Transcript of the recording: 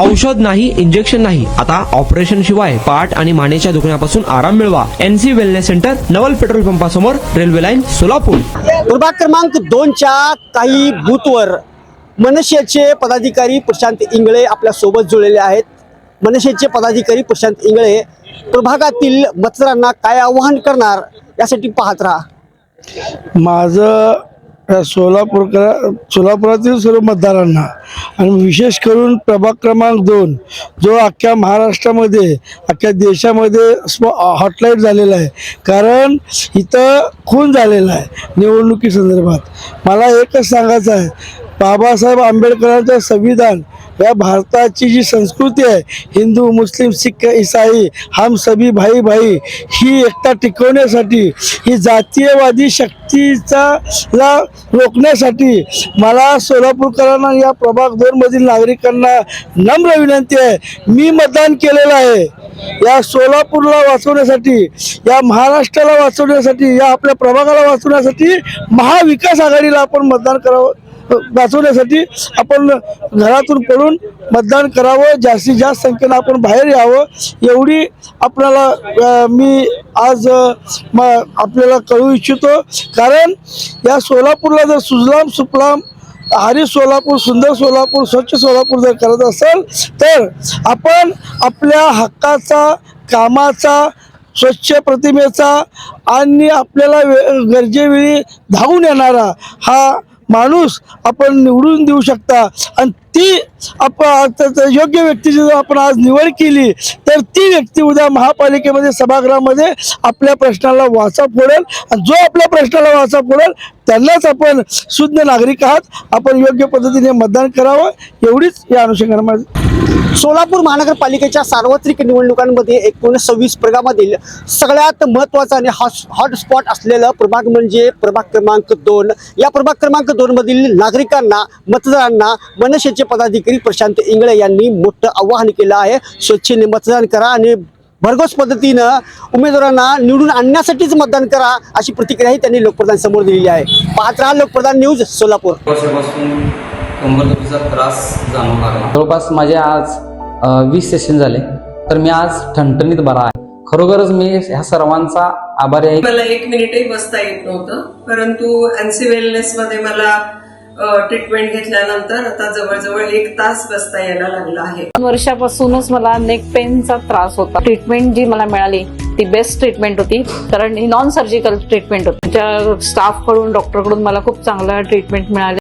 औषध नाही, इंजेक्शन नाही, आता ऑपरेशन शिवाय पाठ आणि मानेच्या दुखण्यापासून आराम मिळवा. NC वेलनेस सेंटर, नवल पेट्रोल पंपासमोर, रेल्वे लाईन, सोलापूर. प्रभाग क्रमांक 2च्या काही बूथवर मनसेचे पदाधिकारी प्रशांत इंगळे आपल्या सोबत जुळलेले आहेत. मनसेचे पदाधिकारी प्रशांत इंगळे प्रभागातील मतदारांना काय आवाहन करणार यासाठी पाहत राहा. माझं सोलापुरातील सर्व मतदारांना आणि विशेष करून प्रभाग क्रमांक 2 जो अख्ख्या महाराष्ट्रामध्ये अख्ख्या देशामध्ये हॉटलाईट झालेला आहे, कारण इथं खून झालेला आहे निवडणुकीसंदर्भात. मला एकच सांगायचं आहे, बाबासाहेब आंबेडकरांचं संविधान या भारताची जी संस्कृती आहे, हिंदू मुस्लिम सिख ईसाई हम सभी भाई भाई, ही एकता टिकवण्यासाठी, ही जातीयवादी शक्तीचा ला रोखण्यासाठी मला सोलापूरकरांना या प्रभाग 2 मधील नागरिकांना नम्र विनंती आहे. मी मतदान केलेलं आहे. या सोलापूरला वाचवण्यासाठी, या महाराष्ट्राला वाचवण्यासाठी, या आपल्या प्रभागाला वाचवण्यासाठी महाविकास आघाडीला आपण मतदान करावं. वाचवण्यासाठी आपण घरातून पडून मतदान करावं. जास्तीत जास्त संख्येनं आपण बाहेर यावं, एवढी आपल्याला मी आज आपल्याला कळवू इच्छितो. कारण या सोलापूरला जर सुजलाम सुफलाम हरी सोलापूर, सुंदर सोलापूर, स्वच्छ सोलापूर जर करत असेल तर आपण आपल्या हक्काचा, कामाचा, स्वच्छ प्रतिमेचा आणि आपल्याला गरजेवेळी धावून येणारा हा माणूस आपण निवडून देऊ शकता. आणि ती योग्य व्यक्तीची जर आपण आज निवड केली तर ती व्यक्ती उद्या महापालिकेमध्ये सभागृहामध्ये आपल्या प्रश्नाला वाचा फोडेल. आणि जो आपल्या प्रश्नाला वाचा फोडेल त्यांनाच आपण शुद्ध नागरिक आहात, आपण योग्य पद्धतीने मतदान करावं, एवढीच या अनुषंगाने माझी. सोलापूर महानगरपालिकेच्या सार्वत्रिक निवडणुकांमध्ये 1926 प्रभागामधील सगळ्यात महत्त्वाचा आणि हॉटस्पॉट असलेला प्रभाग म्हणजे प्रभाग क्रमांक 2. या प्रभाग क्रमांक 2 मधील नागरिकांना, मतदारांना मनसेचे पदाधिकारी प्रशांत इंगळे यांनी मोठं आवाहन केलं आहे. स्वच्छेने मतदान करा आणि भरघोस पद्धतीनं उमेदवारांना निवडून आणण्यासाठीच मतदान करा, अशी प्रतिक्रियाही त्यांनी लोकप्रधान समोर दिलेली आहे. पाहत राहा लोकप्रधान न्यूज सोलापूर. वर्षापासून कंबरदुखीचा त्रास जाणवू लागला. जवळपास माझे आज 20 सेशन झाले, तर मी आज ठणठणीत बरा आहे. खरोखरच मी ह्या सर्वांचा आभारी आहे. मला 1 मिनिटही बसता येत नव्हतं, परंतु NC वेलनेस मध्ये मला ट्रीटमेंट घेतल्यानंतर आता जवळजवळ 1 तास बसता यायला लागला आहे. 2 वर्षापासूनच मला नेक पेनचा त्रास होता. ट्रीटमेंट जी मला मिळाली ती बेस्ट ट्रीटमेंट होती, कारण ही नॉन सर्जिकल ट्रीटमेंट होती. स्टाफ कडून, डॉक्टर कडून मला खूप चांगला ट्रीटमेंट मिळाले.